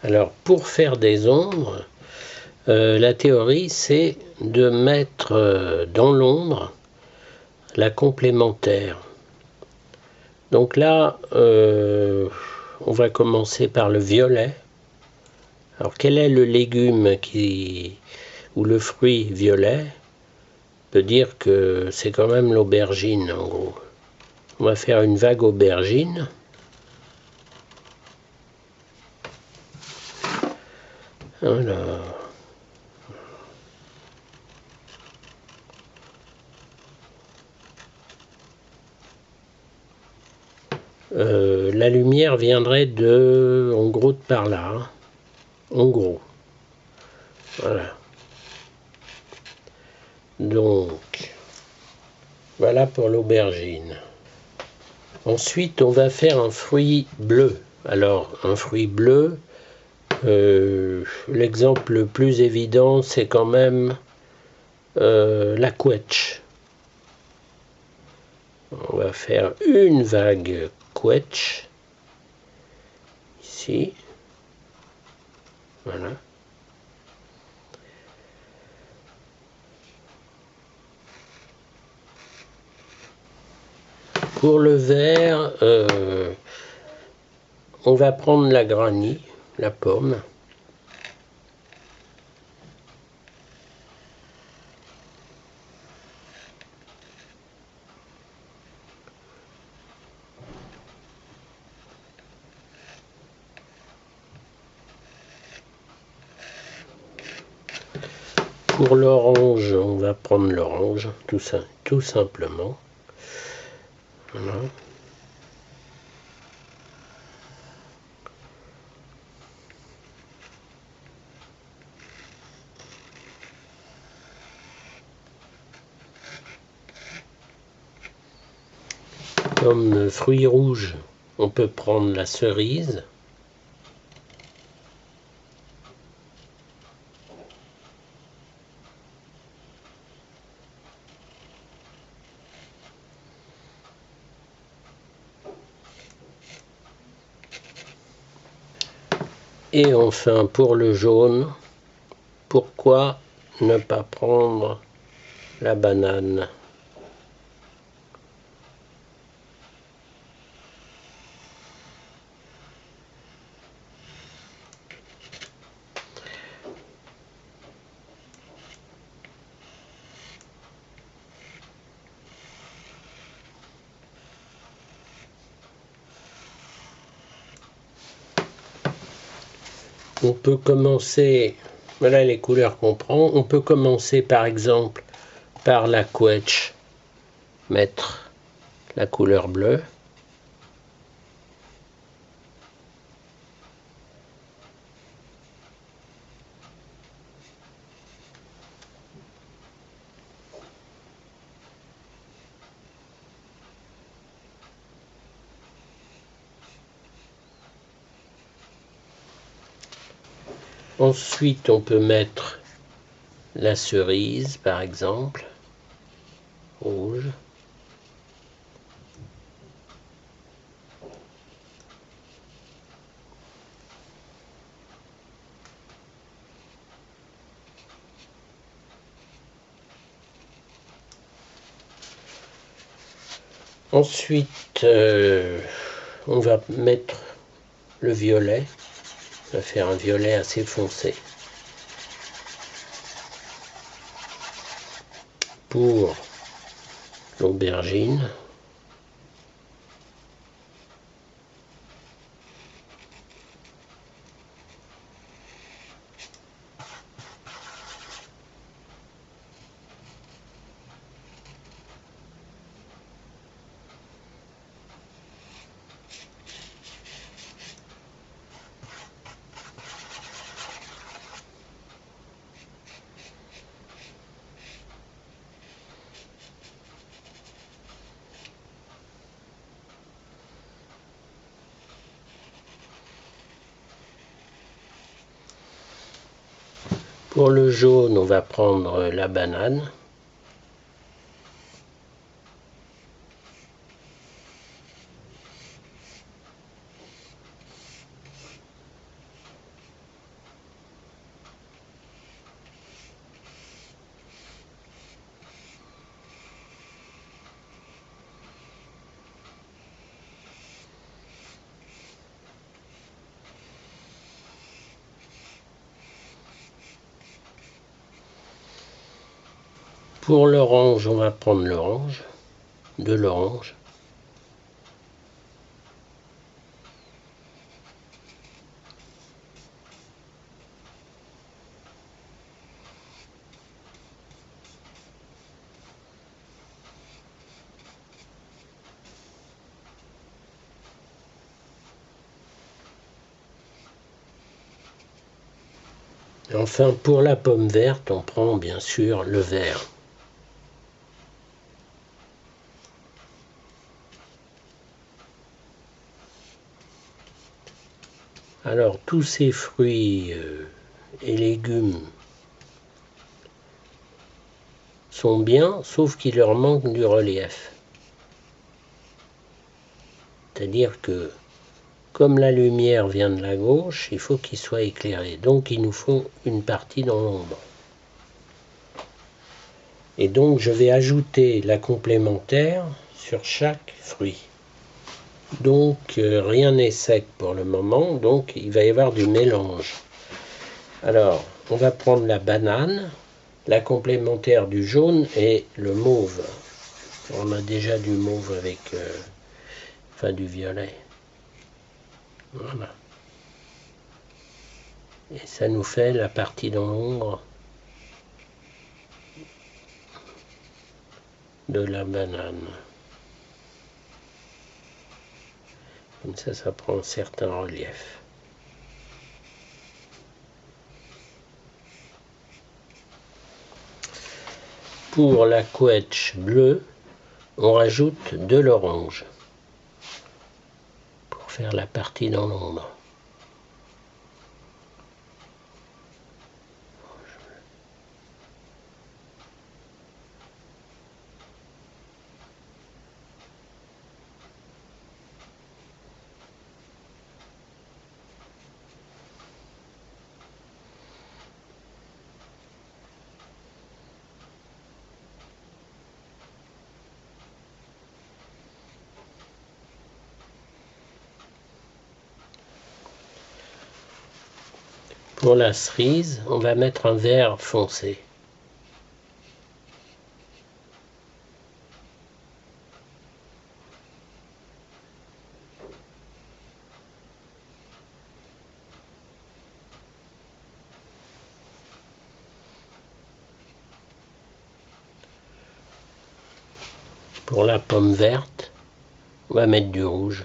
Alors, pour faire des ombres, la théorie, c'est de mettre dans l'ombre la complémentaire. Donc là, on va commencer par le violet. Alors, quel est le légume ou le fruit violet? On peut dire que c'est quand même l'aubergine, en gros. On va faire une vague aubergine. Alors, la lumière viendrait en gros, de par là. Hein. En gros. Voilà. Donc, voilà pour l'aubergine. Ensuite, on va faire un fruit bleu. Alors, un fruit bleu, l'exemple le plus évident, c'est quand même la quetch. On va faire une vague quetch. Ici. Voilà. Pour le vert, on va prendre la granny, la pomme. Pour l'orange, on va prendre l'orange, tout simplement. Voilà. Comme fruit rouge, on peut prendre la cerise. Et enfin, pour le jaune, pourquoi ne pas prendre la banane? On peut commencer, voilà les couleurs qu'on prend, on peut commencer par exemple par la quetch, mettre la couleur bleue. Ensuite, on peut mettre la cerise, par exemple, rouge. Ensuite, on va mettre le violet. On va faire un violet assez foncé. Pour l'aubergine. Pour le jaune, on va prendre la banane. Pour l'orange, on va prendre l'orange, de l'orange. Enfin, pour la pomme verte, on prend bien sûr le vert. Alors, tous ces fruits et légumes sont bien, sauf qu'il leur manque du relief. C'est-à-dire que, comme la lumière vient de la gauche, il faut qu'il soit éclairé. Donc, il nous faut une partie dans l'ombre. Et donc, je vais ajouter la complémentaire sur chaque fruit. Donc, rien n'est sec pour le moment, donc il va y avoir du mélange. Alors, on va prendre la banane, la complémentaire du jaune et le mauve. On a déjà du mauve avec, enfin du violet. Voilà. Et ça nous fait la partie dans l'ombre de la banane. Comme ça prend un certain relief. Pour la couette bleue, on rajoute de l'orange pour faire la partie dans l'ombre. Pour la cerise, on va mettre un vert foncé. Pour la pomme verte, on va mettre du rouge.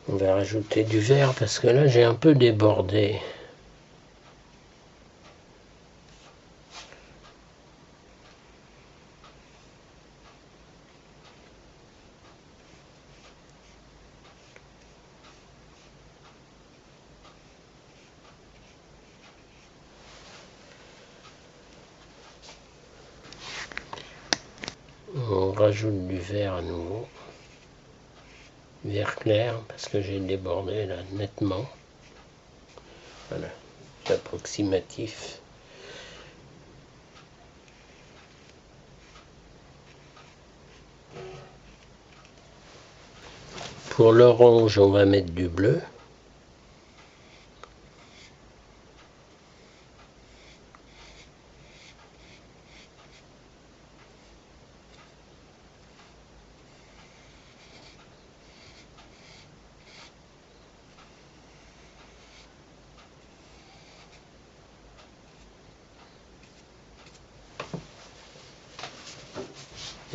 On va rajouter du vert parce que là j'ai un peu débordé. On rajoute du vert à nouveau. Vert clair parce que j'ai débordé là nettement. Voilà, c'est approximatif. Pour l'orange, on va mettre du bleu.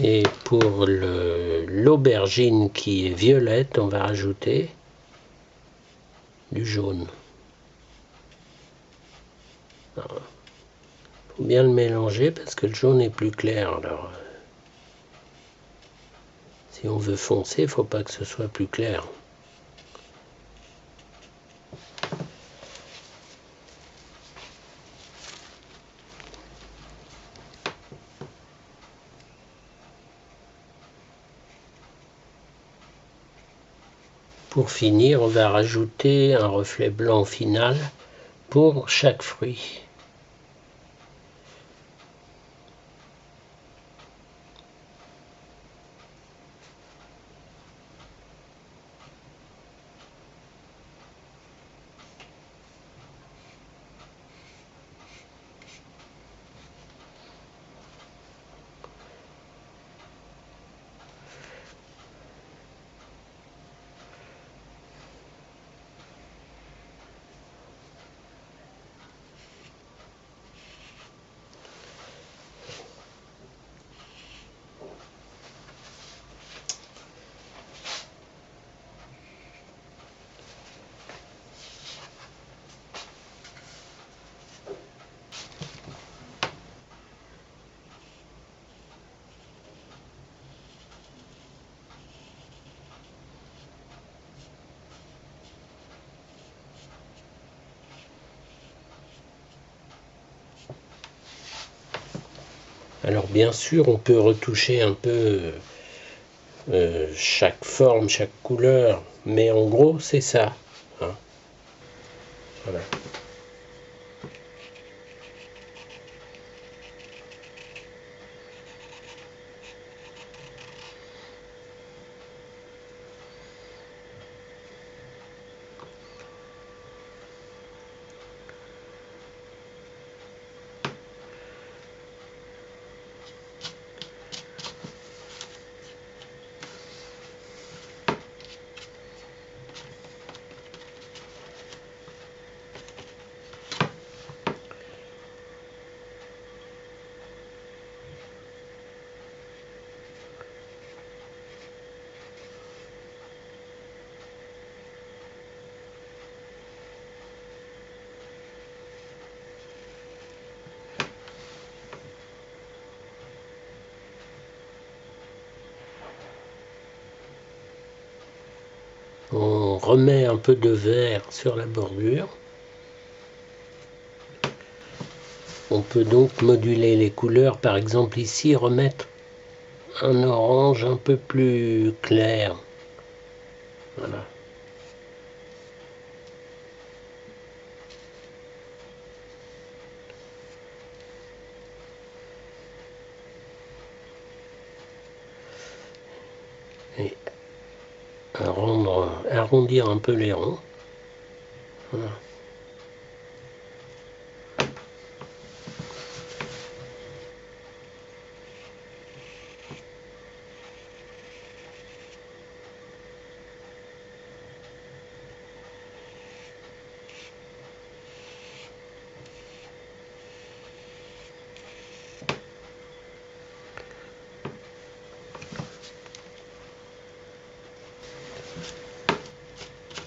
Et pour l'aubergine qui est violette, on va rajouter du jaune. Il faut bien le mélanger parce que le jaune est plus clair. Alors, si on veut foncer, il ne faut pas que ce soit plus clair. Pour finir, on va rajouter un reflet blanc final pour chaque fruit. Alors bien sûr, on peut retoucher un peu chaque forme, chaque couleur, mais en gros c'est ça, hein. Voilà. On remet un peu de vert sur la bordure. On peut donc moduler les couleurs, par exemple ici remettre un orange un peu plus clair. Voilà. Et arrondir un peu les ronds. Voilà.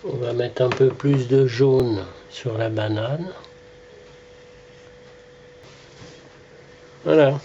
On va mettre un peu plus de jaune sur la banane. Voilà.